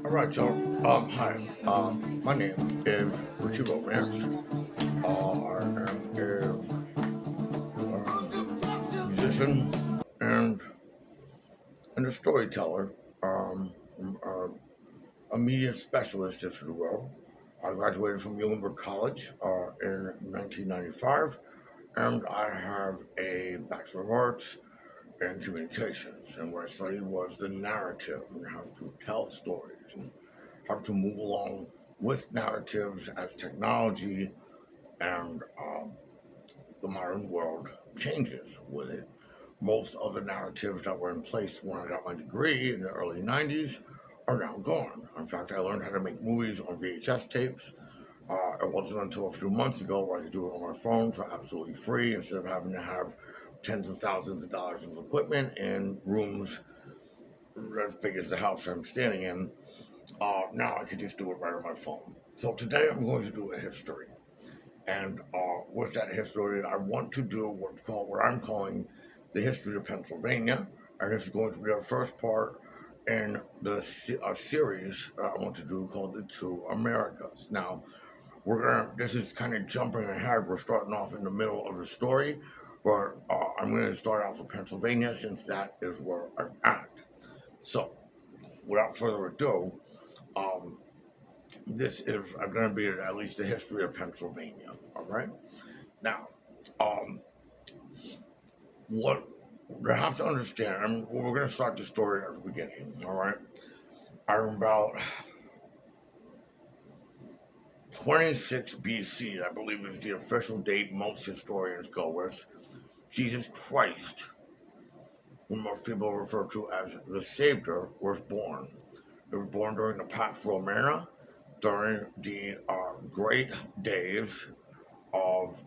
All right, so hi. My name is Richie Romance. I am musician and a storyteller, um, uh, a media specialist, if you will. I graduated from Muhlenberg College in 1995, and I have a Bachelor of Arts in Communications. And what I studied was the narrative and how to tell stories and how to move along with narratives as technology and the modern world changes with it. Most of the narratives that were in place when I got my degree in the early 90s are now gone. In fact, I learned how to make movies on VHS tapes. It wasn't until a few months ago where I could do it on my phone for absolutely free instead of having to have tens of thousands of dollars of equipment in rooms as big as the house I'm standing in. Now I could just do it right on my phone. So today I'm going to do a history. And with that history, I want to do what I'm calling the history of Pennsylvania. And this is going to be our first part in the series I want to do called The Two Americas. Now, this is kind of jumping ahead. We're starting off in the middle of the story, but I'm going to start out with Pennsylvania since that is where I'm at. So, without further ado, um, this is going to be at least the history of Pennsylvania. All right. Now, um, what you have to understand, we're going to start the story at the beginning. All right. I'm about 26 BC, I believe is the official date most historians go with. Jesus Christ, who most people refer to as the Savior, was born. He was born during the Pax Romana, during the great days of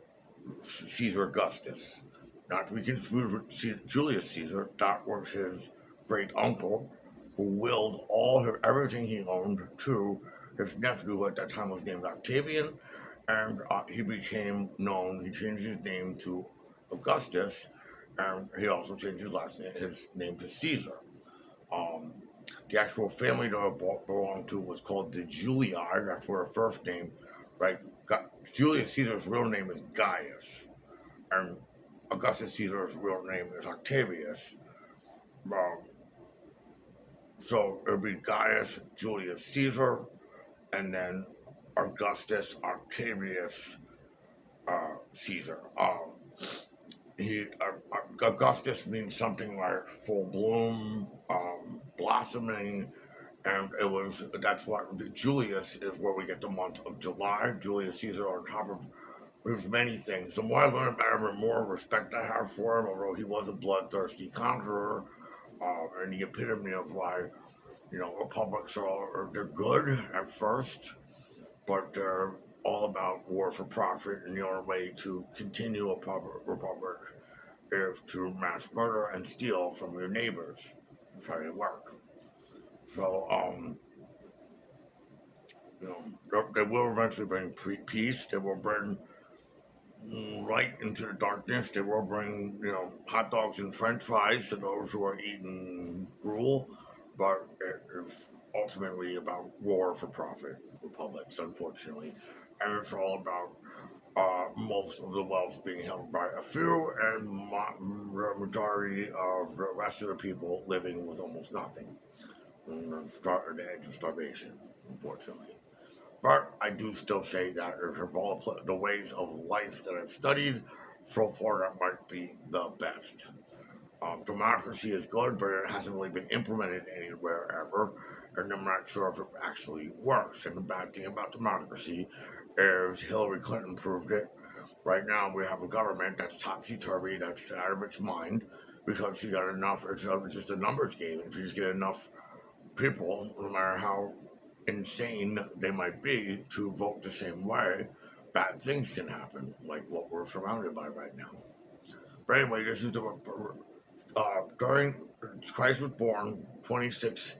Caesar Augustus. Not to be confused with Julius Caesar, that was his great uncle who willed everything he owned to his nephew, who at that time was named Octavian, and he changed his name to Augustus, and he also changed his name to Caesar. Um, the actual family that I belonged to was called the Julii. That's where her first name, right? Julius Caesar's real name is Gaius, and Augustus Caesar's real name is Octavius. Um, so it would be Gaius Julius Caesar, and then Augustus Octavius Caesar. Augustus means something like full bloom, blossoming, and that's what Julius is where we get the month of July. Julius Caesar on top of his many things. The more I learn about him, the more respect I have for him. Although he was a bloodthirsty conqueror, and the epitome of why republics they're good at first, but they're all about war for profit, and the only way to continue a republic is to mass murder and steal from your neighbors to try to work. So, they will eventually bring peace. They will bring light into the darkness. They will bring, hot dogs and French fries to those who are eating gruel. But it is ultimately about war for profit republics, unfortunately, and it's all about most of the wealth being held by a few, and the majority of the rest of the people living with almost nothing, and the edge of starvation, unfortunately. But I do still say that of all the ways of life that I've studied, so far that might be the best. Democracy is good, but it hasn't really been implemented anywhere ever, and I'm not sure if it actually works. And the bad thing about democracy is Hillary Clinton proved it. Right now, we have a government that's topsy turvy, that's out of its mind, because she got enough. It's just a numbers game. If you just get enough people, no matter how insane they might be, to vote the same way, bad things can happen, like what we're surrounded by right now. But anyway, this is during Christ was born 26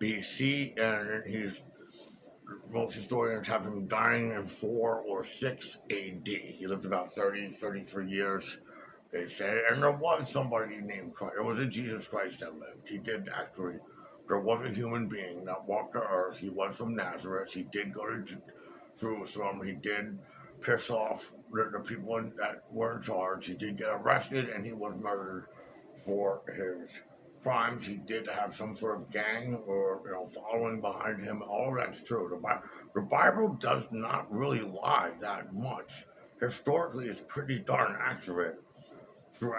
BC, and most historians have him dying in 4 or 6 AD. He lived about 33 years, they say, and there was somebody named Christ. It was a Jesus Christ that lived. He did actually there was a human being that walked the earth. He was from Nazareth. He did go to Jerusalem. He did piss off the people that were in charge. He did get arrested, and he was murdered for his crimes. He did have some sort of gang or following behind him. All of that's true. The Bible does not really lie that much. Historically, it's pretty darn accurate through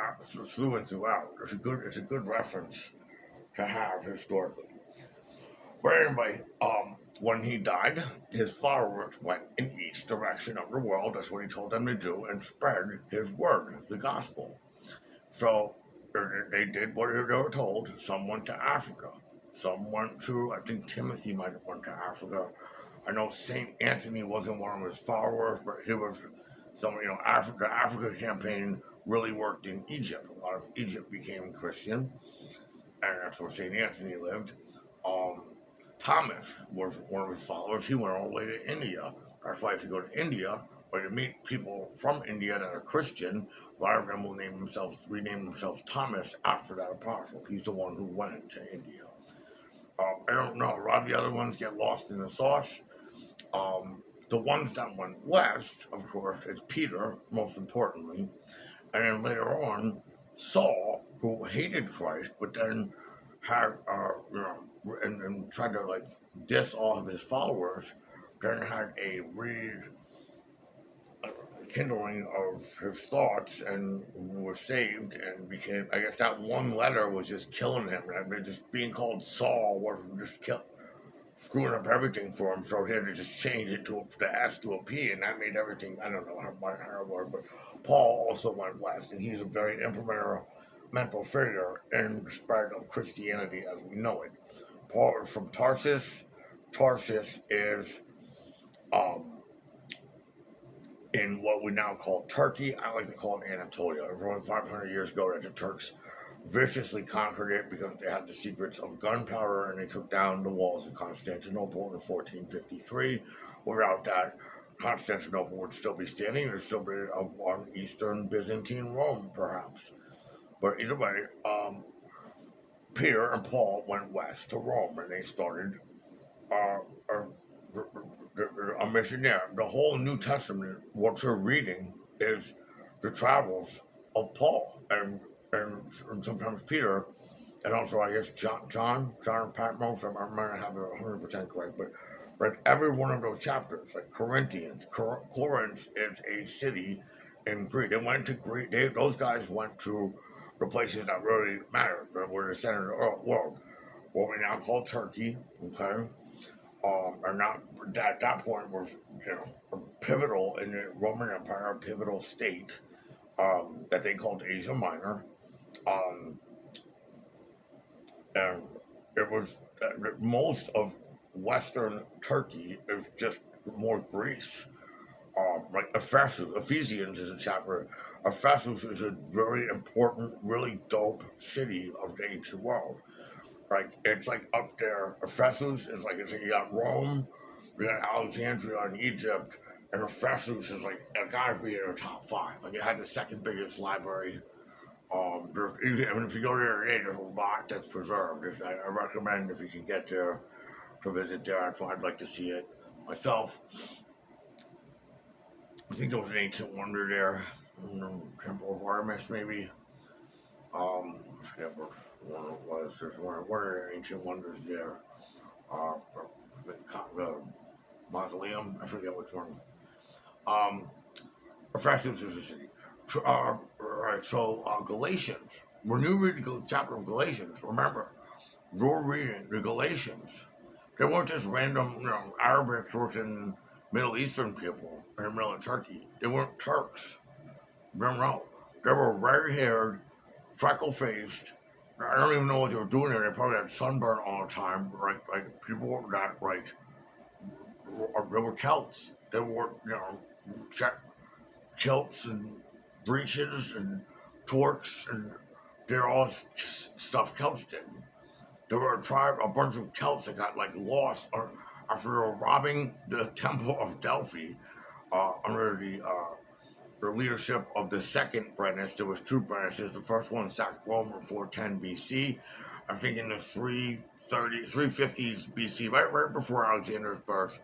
and throughout. It's a good reference to have historically. But anyway, when he died, his followers went in each direction of the world. That's what he told them to do, and spread his word, the gospel. So they did what they were told. Some went to Africa. Some went to, I think Timothy might have went to Africa. I know St. Anthony wasn't one of his followers, but he was the Africa campaign really worked in Egypt. A lot of Egypt became Christian, and that's where St. Anthony lived. Thomas was one of his followers. He went all the way to India. That's why if you go to India, or you meet people from India that are Christian, a lot of them will rename themselves Thomas after that apostle. He's the one who went to India. I don't know. A lot of the other ones get lost in the sauce. The ones that went west, of course, it's Peter, most importantly. And then later on, Saul, who hated Christ, but then had, and tried to diss all of his followers, then had a rekindling of his thoughts and was saved and became, I guess that one letter was just killing him. I mean, just being called Saul was just screwing up everything for him, so he had to just change it to the S to a P, and that made everything, I don't know how it worked, but Paul also went west, and he's a very mental figure in the spread of Christianity as we know it. Paul is from Tarsus. Tarsus is in what we now call Turkey. I like to call it Anatolia. It was only 500 years ago that the Turks viciously conquered it because they had the secrets of gunpowder, and they took down the walls of Constantinople in 1453. Without that, Constantinople would still be standing. It would still be on Eastern Byzantine Rome, perhaps. But either way, Peter and Paul went west to Rome, and they started a mission there. The whole New Testament, what you're reading, is the travels of Paul and sometimes Peter, and also I guess John Patmos. I might not have it 100% correct, but every one of those chapters, like Corinthians, Corinth is a city in Greece. They went to Greece. Those guys went to the places that really mattered, that were the center of the world. What we now call Turkey, okay? And at that point was pivotal in the Roman Empire, a pivotal state that they called Asia Minor. And it was most of Western Turkey is just more Greece. Like Ephesians is a chapter. Ephesus is a very important, really dope city of the ancient world. It's up there. Ephesus is you got Rome, you got Alexandria in Egypt, and Ephesus is it gotta be in the top 5. It had the second biggest library. Even if you go there today, there's a lot that's preserved. I recommend if you can get there to visit there. I'd like to see it myself. I think there was an ancient wonder there, Temple of Artemis, maybe. I forget what one it was. There's one of the ancient wonders there. The mausoleum, I forget which one. Ephesus is a city. Galatians. When you read the chapter of Galatians, remember, you're reading the Galatians. They weren't just random, Arabic and Middle Eastern people in the middle of Turkey. They weren't Turks. No. They were red-haired, freckle-faced. I don't even know what they were doing there. They probably had sunburn all the time. People that, they were Celts. They wore, kilts and breeches and torques, and they're all stuff Celts did. There were a bunch of Celts that got lost after they were robbing the Temple of Delphi under the leadership of the second Brennus. There was 2 Brennuses. The first one sacked Rome in 410 BC. I think in the 350s BC, right before Alexander's birth,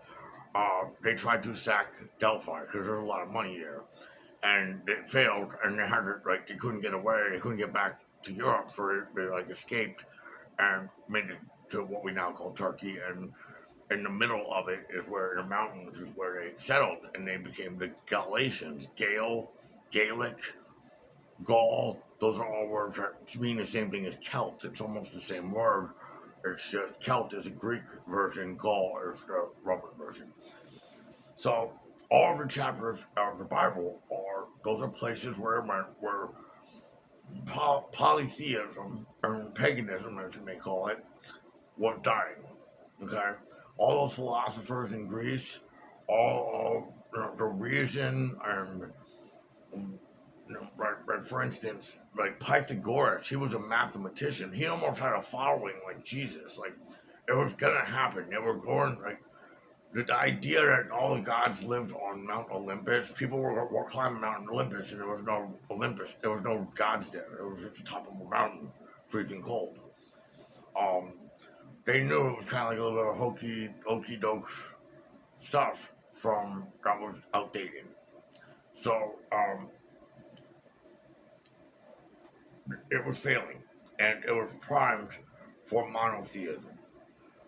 they tried to sack Delphi because there's a lot of money there, and it failed, and they had to, like, they couldn't get away, they couldn't get back to Europe, so they like escaped and made it to what we now call Turkey, and in the middle of it is where in the mountains is where they settled, and they became the Galatians. Gaelic, Gaul. Those are all words that mean the same thing as Celt. It's almost the same word. It's just Celt is a Greek version, Gaul is the Roman version. So all of the chapters of the Bible are places where polytheism or paganism, as you may call it, was dying. Okay, all those philosophers in Greece, all of the reason and right, for instance, like Pythagoras, he was a mathematician. He almost had a following like Jesus. Like it was gonna happen. They were going like the idea that all the gods lived on Mount Olympus. People were climbing Mount Olympus, and there was no Olympus. There was no gods there. It was at the top of a mountain, freezing cold. Um, they knew it was kind of like a little hokey doke stuff from that was outdated. So it was failing, and it was primed for monotheism.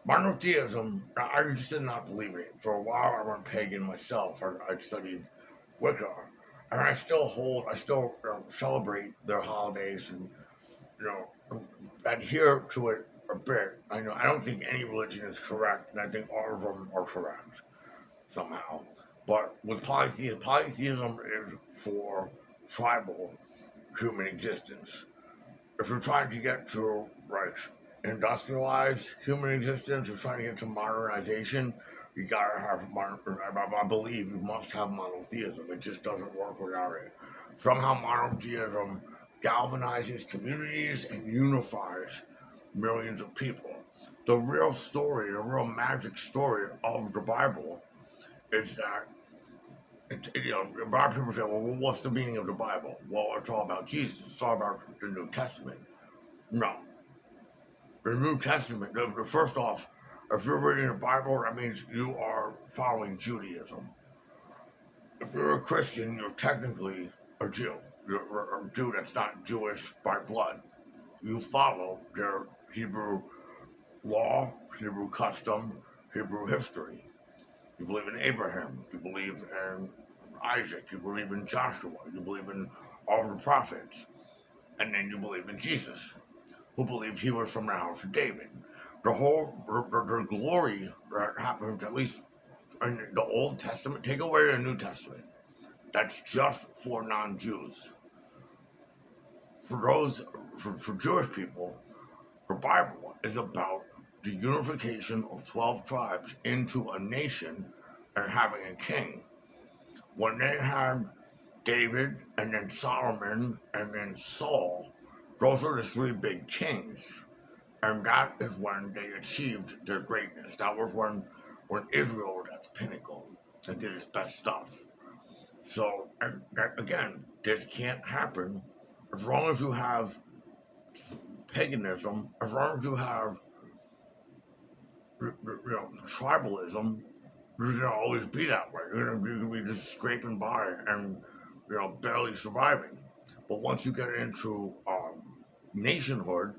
Monotheism, I just did not believe it. For a while, I went pagan myself. I studied Wicca, and I still celebrate their holidays, and you know, adhere to it a bit. I don't think any religion is correct, and I think all of them are correct somehow. But with polytheism is for tribal human existence. If you're trying to get to like industrialized human existence, you're trying to get to modernization, you gotta have I believe you must have monotheism. It just doesn't work without it. Somehow monotheism galvanizes communities and unifies millions of people. The real story, the real magic story of the Bible is that a lot of people say, well, what's the meaning of the Bible? Well, it's all about Jesus. It's all about the New Testament. No. The New Testament, first off, if you're reading the Bible, that means you are following Judaism. If you're a Christian, you're technically a Jew. You're a Jew that's not Jewish by blood. You follow their Hebrew law, Hebrew custom, Hebrew history. You believe in Abraham. You believe in Isaac. You believe in Joshua. You believe in all the prophets. And then you believe in Jesus, who believed he was from the house of David. The glory that happened, at least in the Old Testament, take away the New Testament. That's just for non-Jews. For Jewish people, the Bible is about the unification of 12 tribes into a nation and having a king. When they had David and then Solomon and then Saul, those were the three big kings. And that is when they achieved their greatness. That was when Israel was at its pinnacle and did its best stuff. So, again, this can't happen as long as you have paganism, as long as you have tribalism. You're gonna always be that way. You're gonna be just scraping by and barely surviving. But once you get into nationhood,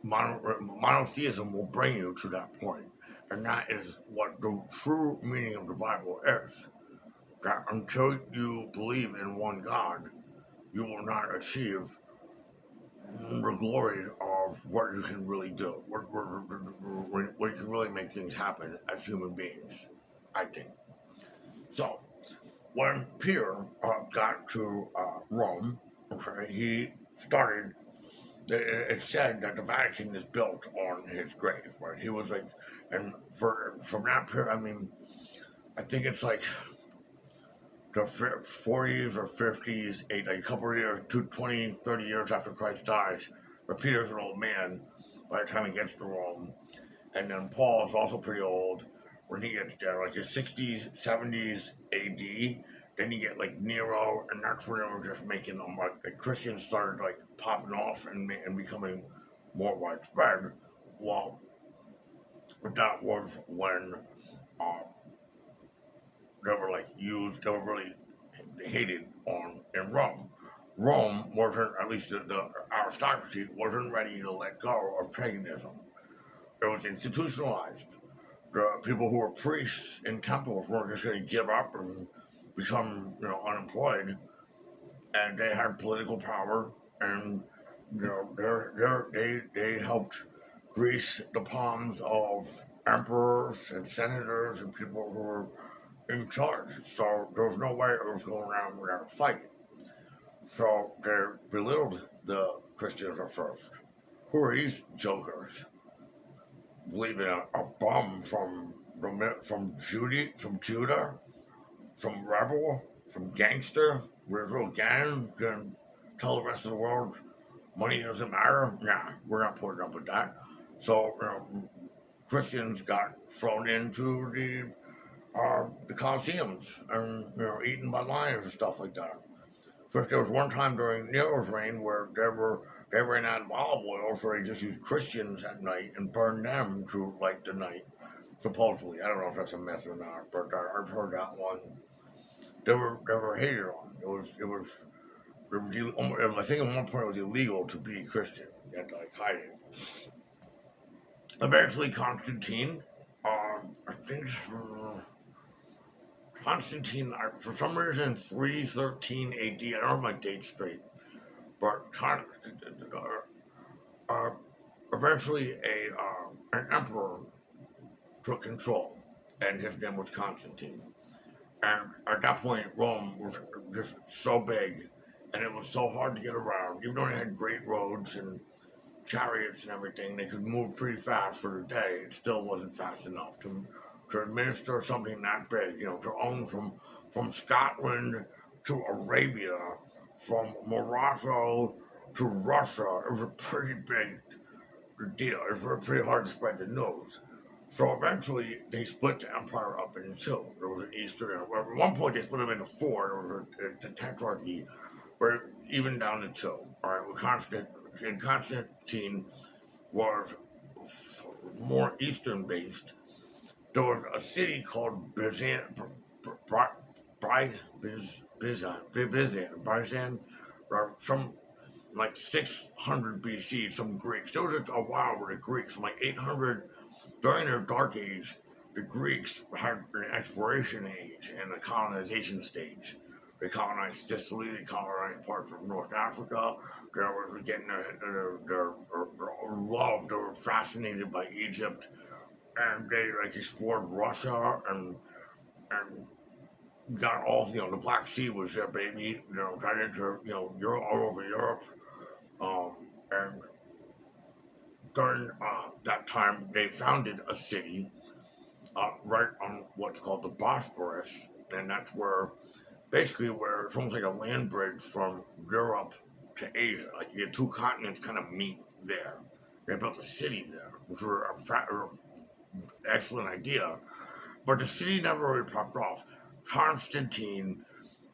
monotheism will bring you to that point, and that is what the true meaning of the Bible is. That until you believe in one God, you will not achieve the glory of what you can really do, what you can really make things happen as human beings, I think. So, when Peter got to Rome, okay, he started. It said that the Vatican is built on his grave, right? He was like, and from that period, I mean, I think it's like the 40s or 50s, like a couple of years, 20, 30 years after Christ dies. But Peter's an old man by the time he gets to Rome. And then Paul is also pretty old when he gets there, like the 60s, 70s AD. Then you get like Nero, and that's when they were just making them like Christians started like popping off and becoming more widespread, well, that was when uh, they were like used, they were really hated on in Rome. Rome wasn't, at least the aristocracy, wasn't ready to let go of paganism. It was institutionalized. The people who were priests in temples weren't just going to give up and become, unemployed. And they had political power, and they helped grease the palms of emperors and senators and people who were in charge. So there was no way it was going around without a fight. So they belittled the Christians at first. Who are these jokers? Believing a bum from Judah, from rebel, from gangster, with a little gang, can tell the rest of the world money doesn't matter. Nah, we're not putting up with that. So Christians got thrown into the Colosseums and eaten by lions and stuff like that. First, there was one time during Nero's reign where they ran out of olive oil, so they just used Christians at night and burned them to light the night. Supposedly, I don't know if that's a myth or not, but I've heard that one. They were hated on. I think at one point it was illegal to be Christian. You had to like hide it. Eventually, Constantine, I think Constantine, for some reason, 313 AD. I don't have my date straight, but uh, eventually an emperor took control, and his name was Constantine. And at that point, Rome was just so big, and it was so hard to get around. Even though they had great roads and chariots and everything, they could move pretty fast for the day. It still wasn't fast enough to administer something that big. To own from Scotland to Arabia, from Morocco to Russia. It was a pretty big deal. It was pretty hard to spread the news. So eventually, they split the empire up into two. There was an eastern, at one point they split them into four. There was the tetrarchy, but even down to two. All right, Constantine was more eastern based. There was a city called Byzan, some like 600 BC, some Greeks. There was a while where the Greeks, from like 800, during their Dark Age, the Greeks had an exploration age and a colonization stage. They colonized Sicily, they colonized parts of North Africa. They were getting their love, they were fascinated by Egypt, and they like explored Russia and got all the Black Sea was their baby. Got into Europe, all over Europe, and during that time they founded a city right on what's called the Bosporus, and that's where it's almost like a land bridge from Europe to Asia. Like you get two continents kind of meet there. They built a city there, which was an excellent idea. But the city never really popped off. Constantine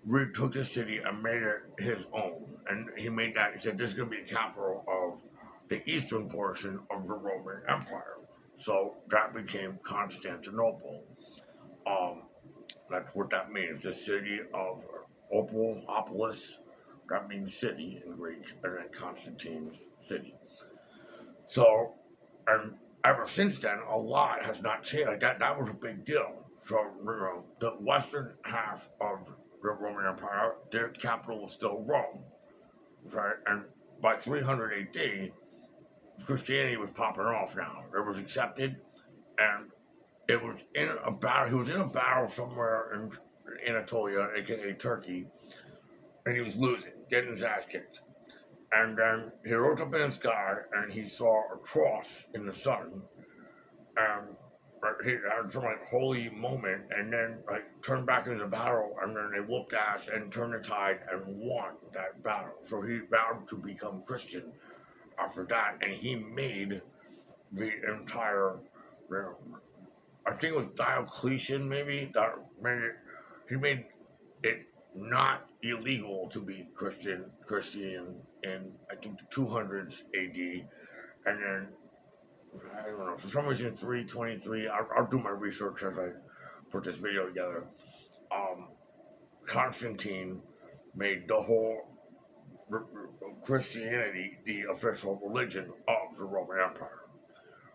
retook the city and made it his own. And he said, this is going to be the capital of the eastern portion of the Roman Empire. So that became Constantinople. Um, that's what that means. The city of Opolis, that means city in Greek, and then Constantine's city. So, and ever since then, a lot has not changed. Like that was a big deal. So, the western half of the Roman Empire, their capital was still Rome, right? And by 300 AD, Christianity was popping off now. It was accepted, and it was in a battle. He was in a battle somewhere in Anatolia, aka Turkey, and he was losing, getting his ass kicked. And then he looked up in the sky and he saw a cross in the sun. And he had some like holy moment, and then like turned back into the battle, and then they whooped ass and turned the tide and won that battle. So he vowed to become Christian after that, and he made the entire. I think it was Diocletian, maybe that made it. He made it not illegal to be Christian in I think the 200s AD, And then, I don't know, for some reason, 323, I'll do my research as I put this video together. Um, Constantine made the whole Christianity the official religion of the Roman Empire.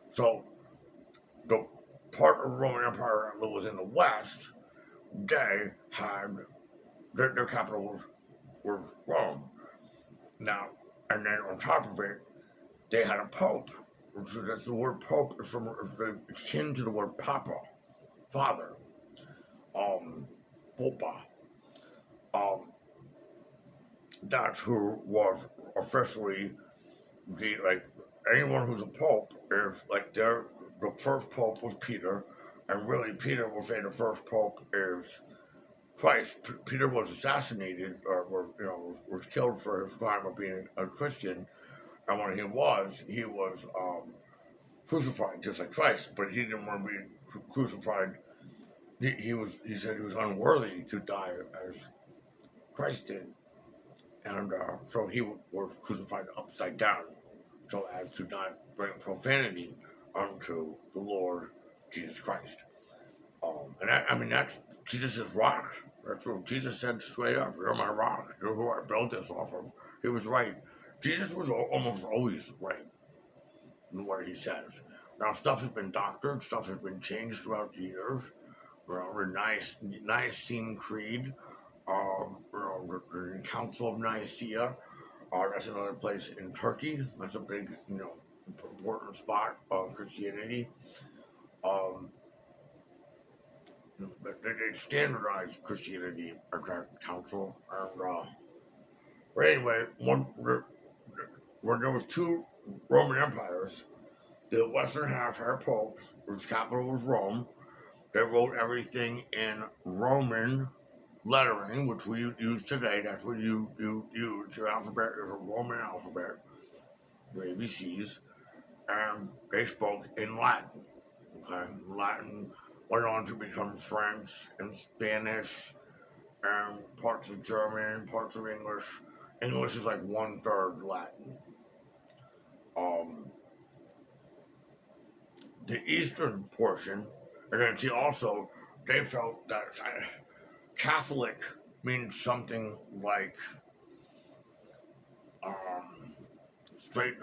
So the part of the Roman Empire that was in the West, they had their capital was Rome. Now, and then on top of it, they had a pope. So that's the word pope is from akin to the word papa, father, popa. Um, that's who was officially the like anyone who's a pope is like the first pope was Peter, and really Peter will say the first pope is Christ. Peter was assassinated or was killed for his crime of being a Christian, and when he was crucified just like Christ, but he didn't want to be crucified. He said he was unworthy to die as Christ did, and so he was crucified upside down, so as to not bring profanity unto the Lord Jesus Christ. I mean, that's Jesus' rock. That's what Jesus said straight up. You're my rock. You're who I built this off of. He was right. Jesus was almost always right in what he says. Now, stuff has been doctored. Stuff has been changed throughout the years. The Nicene Creed, the Council of Nicaea. That's another place in Turkey. That's a big, important spot of Christianity. But they standardized Christianity at that council. But anyway, when there was two Roman empires, the western half had a pope, whose capital was Rome. They wrote everything in Roman lettering, which we use today. That's what you use. Your alphabet is a Roman alphabet, your ABCs, and they spoke in Latin. Okay, Latin went on to become French and Spanish and parts of German, parts of English. English is like 1/3 Latin. The eastern portion, and then see also, they felt that Catholic means something like straight,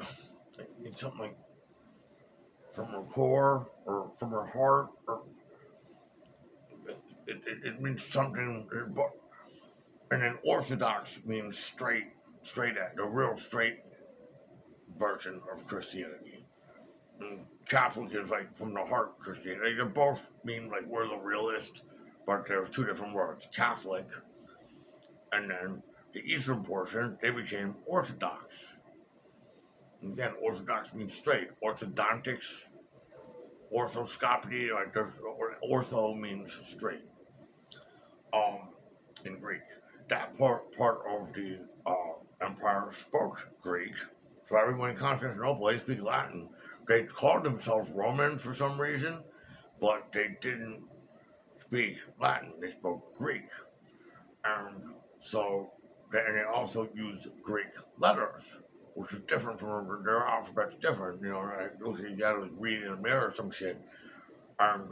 it means something like from her core or from her heart, or it means something. And then Orthodox means straight at the real straight version of Christianity. And Catholic is like from the heart Christianity. They both mean like we're the realist, but there's two different words: Catholic, and then the eastern portion they became Orthodox. And again, Orthodox means straight. Orthodontics, orthoscopy, like ortho means straight. In Greek, that part of the empire spoke Greek, so everyone in Constantinople they speak Latin. They called themselves Roman for some reason, but they didn't speak Latin. They spoke Greek, and so and they also used Greek letters, which is different from their alphabet's different. Right? You gotta read in a mirror or some shit, and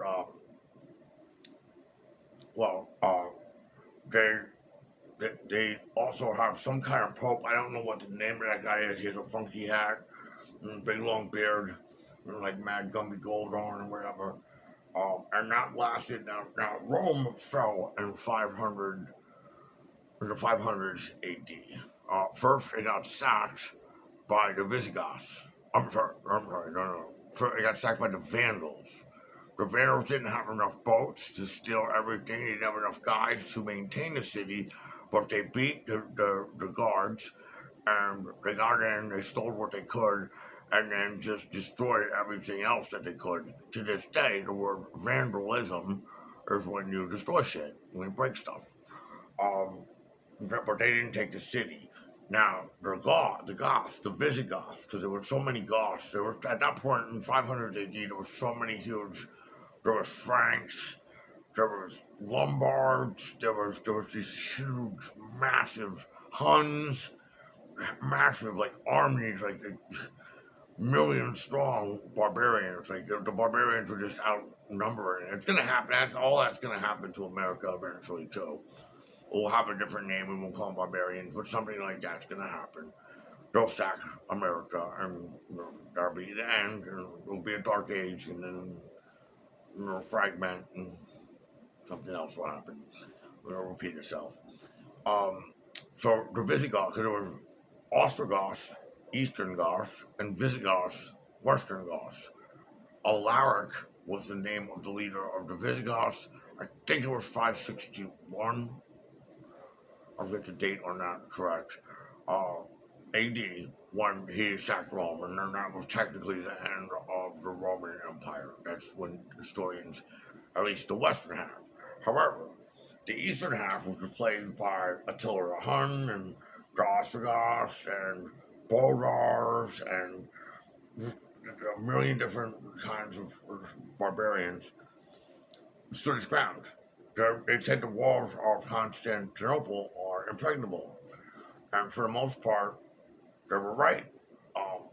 they they also have some kind of pope. I don't know what the name of that guy is. He has a funky hat and big long beard, and like Mad Gumby Gold on and whatever. And that lasted. Now Rome fell in 500s AD. First, it got sacked by the Visigoths. I'm sorry, no. First, it got sacked by the Vandals. The Vandals didn't have enough boats to steal everything. They didn't have enough guys to maintain the city, but they beat the guards, and they got in, they stole what they could, and then just destroyed everything else that they could. To this day, the word vandalism is when you destroy shit, when you break stuff. But they didn't take the city. Now, the Goths, the Visigoths, because there were so many Goths, there were, at that point in 500 AD, there were so many huge, there was Franks, there was Lombards, there was these huge, massive Huns, massive, like, armies, like, million strong barbarians. Like the barbarians were just outnumbering. It's gonna happen. That's gonna happen to America eventually too. We'll have a different name. We won't call them barbarians, but something like that's gonna happen. They'll sack America, and that'll be the end. And it'll be a dark age, and then fragment, and something else will happen. It'll repeat itself. Um, so the Visigoths, because there was Ostrogoths, Eastern Goths, and Visigoths, Western Goths. Alaric was the name of the leader of the Visigoths. I think it was 561. I'll get the date on that correct. AD, when he sacked Rome, and then that was technically the end of the Roman Empire. That's when historians, at least the Western half. However, the Eastern half was replaced by Attila the Hun and the Ostrogoths and Bulgars and a million different kinds of barbarians stood its ground. It said the walls of Constantinople are impregnable, and for the most part, they were right. Um,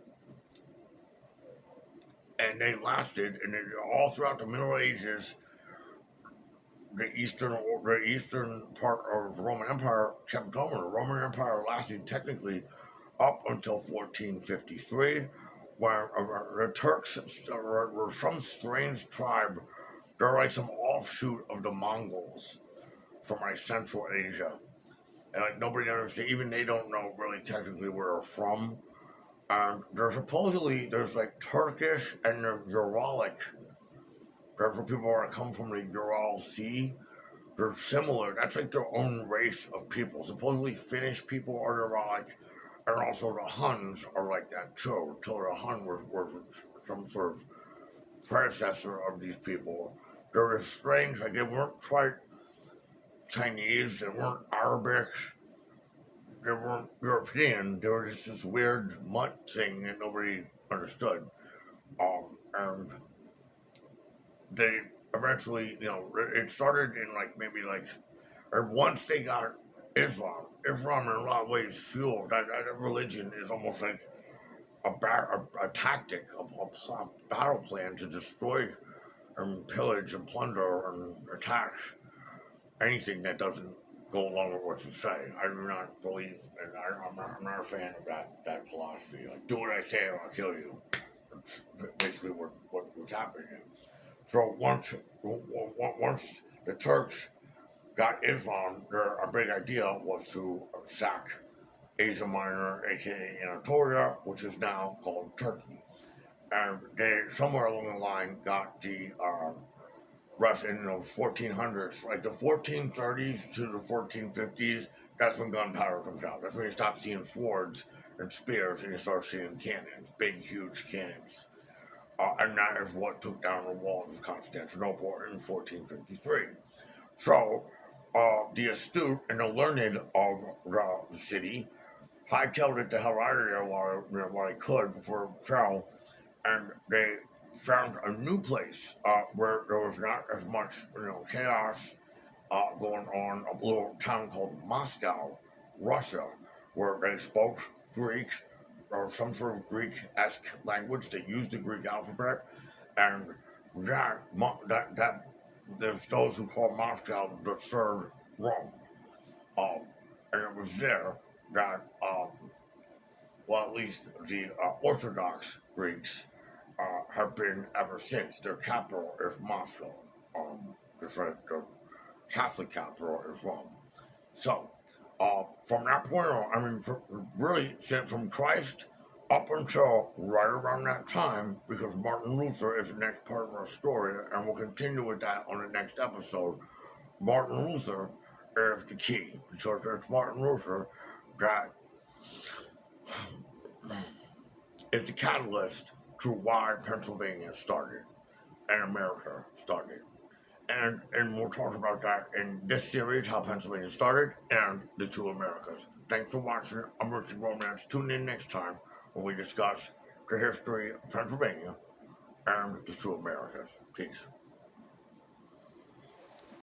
and they lasted, and all throughout the Middle Ages, the eastern part of the Roman Empire kept going. The Roman Empire lasted technically up until 1453, where the Turks were some strange tribe. They're like some offshoot of the Mongols from like Central Asia, and like nobody understands. Even they don't know really technically where they're from. And there's like Turkish and there's Uralic. There's for people that come from the Ural Sea. They're similar. That's like their own race of people. Supposedly Finnish people are Uralic, and also the Huns are like that too. Until the Hun was some sort of predecessor of these people. They're strange, like they weren't quite Chinese, they weren't Arabic, they weren't European. They were just this weird mutt thing that nobody understood. And they eventually, it started in like maybe like, or once they got Islam. Islam in a lot of ways fueled that religion is almost like a tactic, a battle plan to destroy and pillage and plunder and attack anything that doesn't go along with what you say. I do not believe, and I'm not a fan of that philosophy. Like, do what I say or I'll kill you. That's basically what's happening. So once the Turks got Islam, a big idea was to sack Asia Minor, aka Anatolia, which is now called Turkey. And they, somewhere along the line, got the rest in the 1400s, like the 1430s to the 1450s. That's when gunpowder comes out. That's when you stop seeing swords and spears and you start seeing cannons, big, huge cannons. And that is what took down the walls of Constantinople in 1453. So, the astute and the learned of the city hightailed it the hell out of there while they could before it fell, and they found a new place where there was not as much chaos going on. A little town called Moscow, Russia, where they spoke Greek or some sort of Greek-esque language. They used the Greek alphabet, and that there's those who call Moscow the third Rome. And it was there that, well, at least the Orthodox Greeks have been ever since. Their capital is Moscow. Just like the Catholic capital is Rome. So, from that point on, I mean, really, from Christ up until right around that time, because Martin Luther is the next part of our story, and we'll continue with that on the next episode. Martin Luther is the key, because it's Martin Luther that is the catalyst to why Pennsylvania started and America started. And we'll talk about that in this series, how Pennsylvania started and the two Americas. Thanks for watching. I'm Richard Romance. Tune in next time when we discuss the history of Pennsylvania and the two Americas. Peace.